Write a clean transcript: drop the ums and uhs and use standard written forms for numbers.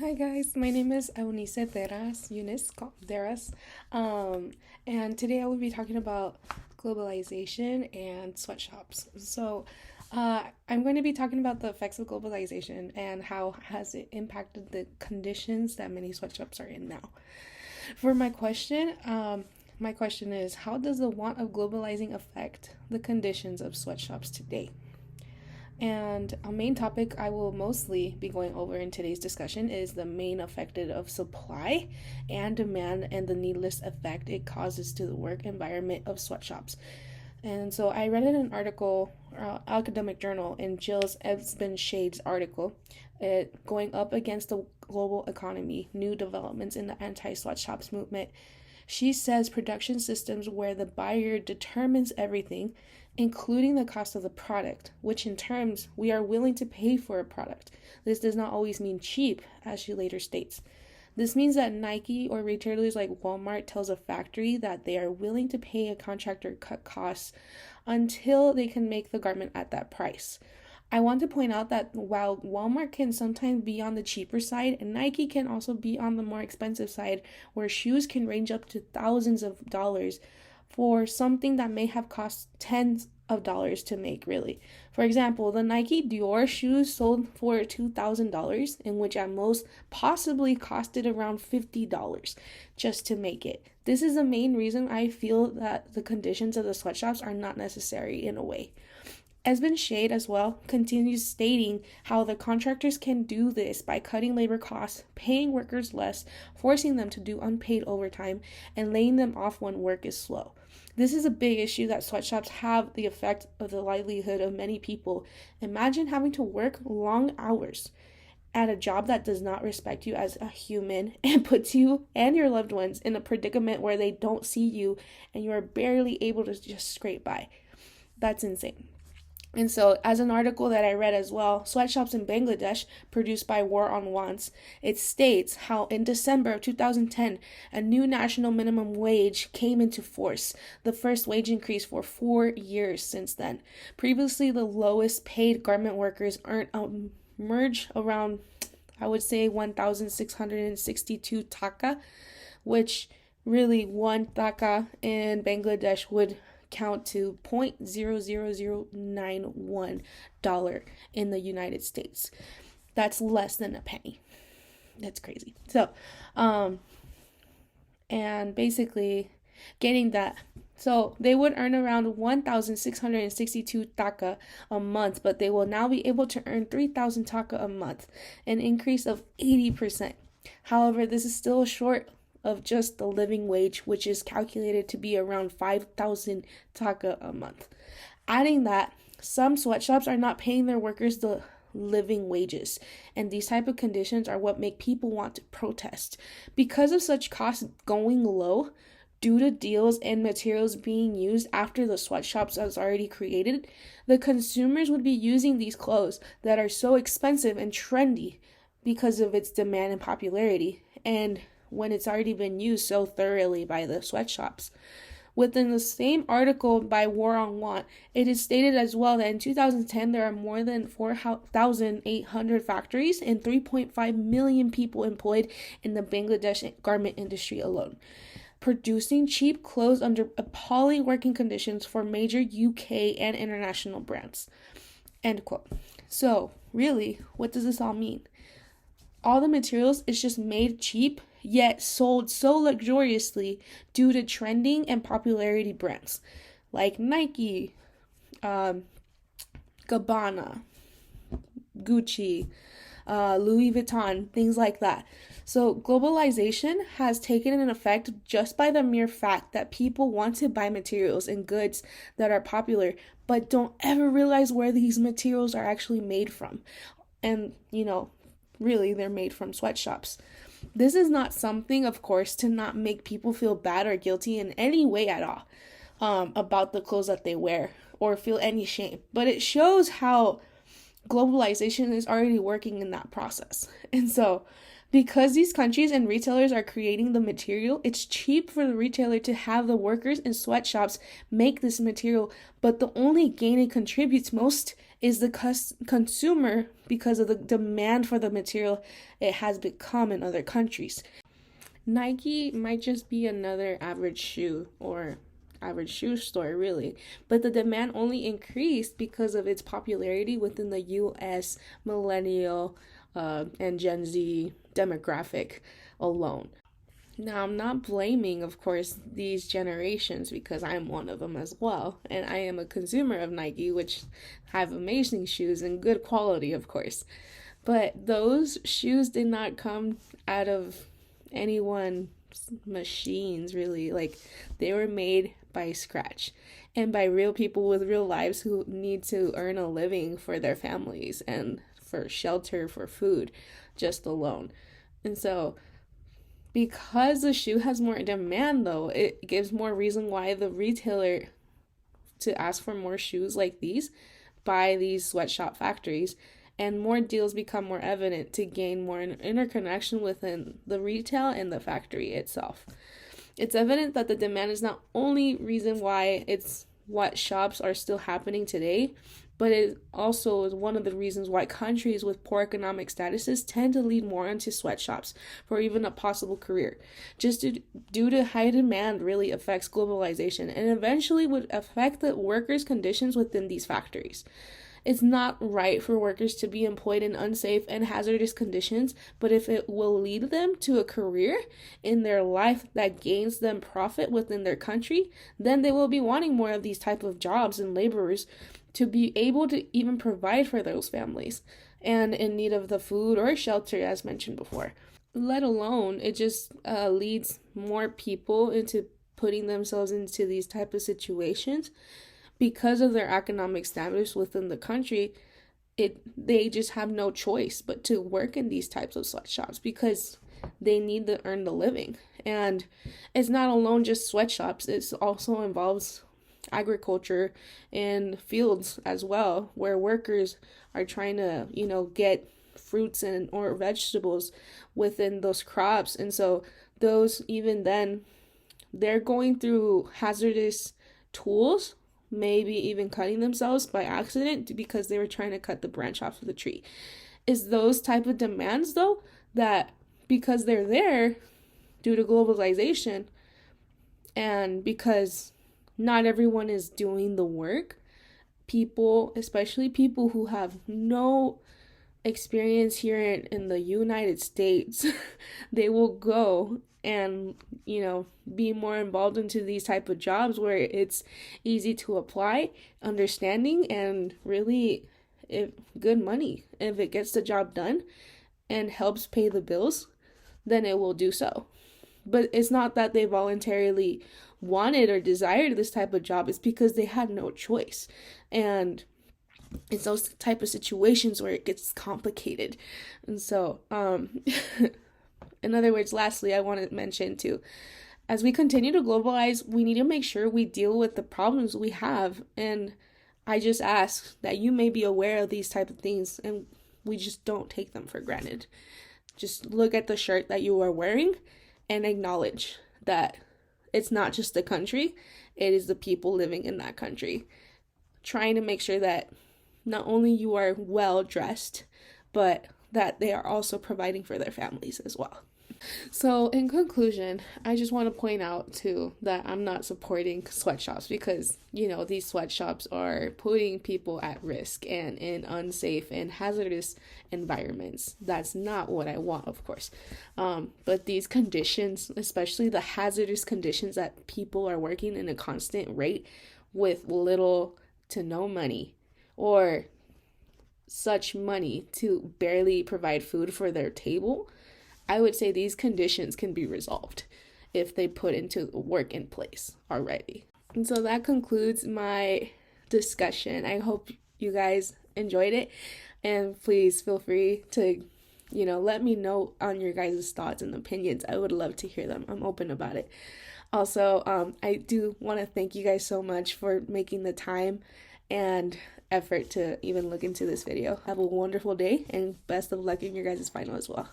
Hi guys, my name is Eunice Deras, and today I will be talking about globalization and sweatshops. I'm going to be talking about the effects of globalization and how has it impacted the conditions that many sweatshops are in now. For my question is, how does the want of globalizing affect the conditions of sweatshops today? And a main topic I will mostly be going over in today's discussion is the main affected of supply and demand and the needless effect it causes to the work environment of sweatshops. And so I read in an article, academic journal, in Jill's Ebsben Shade's article, going up against the global economy, new developments in the anti-sweatshops movement. She says production systems where the buyer determines everything, including the cost of the product, which in terms we are willing to pay for a product. This does not always mean cheap, as she later states. This means that Nike or retailers like Walmart tells a factory that they are willing to pay a contractor cut costs until they can make the garment at that price. I want to point out that while Walmart can sometimes be on the cheaper side, Nike can also be on the more expensive side, where shoes can range up to thousands of dollars for something that may have cost tens of dollars to make, really. For example, the Nike Dior shoes sold for $2,000, in which at most possibly costed around $50 just to make it. This is the main reason I feel that the conditions of the sweatshops are not necessary in a way. Esben Shade as well continues stating how the contractors can do this by cutting labor costs, paying workers less, forcing them to do unpaid overtime, and laying them off when work is slow. This is a big issue that sweatshops have the effect of the livelihood of many people. Imagine having to work long hours at a job that does not respect you as a human and puts you and your loved ones in a predicament where they don't see you and you are barely able to just scrape by. That's insane. And so, as an article that I read as well, Sweatshops in Bangladesh, produced by War on Wants, it states how in December of 2010, a new national minimum wage came into force, the first wage increase for 4 years since then. Previously, the lowest paid garment workers earned merge around, I would say, 1,662 taka, which really 1 taka in Bangladesh would count to $0.00091 in the United States. That's less than a penny. That's crazy. So, and basically getting that. So they would earn around 1,662 taka a month, but they will now be able to earn 3,000 taka a month, an increase of 80%. However, this is still short of just the living wage, which is calculated to be around 5,000 taka a month. Adding that, some sweatshops are not paying their workers the living wages, and these type of conditions are what make people want to protest. Because of such costs going low, due to deals and materials being used after the sweatshops is already created, the consumers would be using these clothes that are so expensive and trendy because of its demand and popularity, and when it's already been used so thoroughly by the sweatshops. Within the same article by War on Want, it is stated as well that in 2010 there are more than 4,800 factories and 3.5 million people employed in the Bangladesh garment industry alone, producing cheap clothes under appalling working conditions for major UK and international brands. End quote. So, really, what does this all mean? All the materials is just made cheap, yet sold so luxuriously due to trending and popularity brands like Nike, Gabbana, Gucci, Louis Vuitton, things like that. So globalization has taken an effect just by the mere fact that people want to buy materials and goods that are popular, but don't ever realize where these materials are actually made from. And, really, they're made from sweatshops. This is not something, of course, to not make people feel bad or guilty in any way at all about the clothes that they wear or feel any shame. But it shows how globalization is already working in that process. And so, because these countries and retailers are creating the material, it's cheap for the retailer to have the workers in sweatshops make this material, but the only gain it contributes most is the consumer because of the demand for the material it has become in other countries. Nike might just be another average shoe or average shoe store, really, but the demand only increased because of its popularity within the US millennial and Gen Z demographic alone. Now, I'm not blaming, of course, these generations because I'm one of them as well. And I am a consumer of Nike, which have amazing shoes and good quality, of course. But those shoes did not come out of anyone's machines, really. Like, they were made by scratch and by real people with real lives who need to earn a living for their families and for shelter, for food, just alone. And so, because the shoe has more demand, though, it gives more reason why the retailer to ask for more shoes like these by these sweatshop factories, and more deals become more evident to gain more interconnection within the retail and the factory itself. It's evident that the demand is not only reason why it's what shops are still happening today, but it also is one of the reasons why countries with poor economic statuses tend to lead more into sweatshops for even a possible career. Due to high demand really affects globalization and eventually would affect the workers' conditions within these factories. It's not right for workers to be employed in unsafe and hazardous conditions, but if it will lead them to a career in their life that gains them profit within their country, then they will be wanting more of these type of jobs and laborers to be able to even provide for those families and in need of the food or shelter, as mentioned before. Let alone, it just leads more people into putting themselves into these type of situations because of their economic status within the country. They just have no choice but to work in these types of sweatshops because they need to earn the living. And it's not alone just sweatshops, it also involves agriculture and fields as well, where workers are trying to, get fruits and or vegetables within those crops. And so those, even then, they're going through hazardous tools, maybe even cutting themselves by accident because they were trying to cut the branch off of the tree. Is those type of demands, though, that because they're there due to globalization and because not everyone is doing the work, people, especially people who have no experience here in the United States, they will go and, be more involved into these type of jobs where it's easy to apply, understanding, and really good money. If it gets the job done and helps pay the bills, then it will do so. But it's not that they voluntarily wanted or desired this type of job. It's because they had no choice. And it's those type of situations where it gets complicated. And so, in other words, lastly, I want to mention too, as we continue to globalize, we need to make sure we deal with the problems we have. And I just ask that you may be aware of these type of things and we just don't take them for granted. Just look at the shirt that you are wearing and acknowledge that it's not just the country, it is the people living in that country. Trying to make sure that not only you are well dressed, but that they are also providing for their families as well. So in conclusion, I just want to point out too that I'm not supporting sweatshops because, these sweatshops are putting people at risk and in unsafe and hazardous environments. That's not what I want, of course. But these conditions, especially the hazardous conditions that people are working in a constant rate with little to no money or such money to barely provide food for their table, I would say these conditions can be resolved if they put into work in place already. And so that concludes my discussion. I hope you guys enjoyed it. And please feel free to, let me know on your guys' thoughts and opinions. I would love to hear them. I'm open about it. Also, I do want to thank you guys so much for making the time and effort to even look into this video. Have a wonderful day and best of luck in your guys' final as well.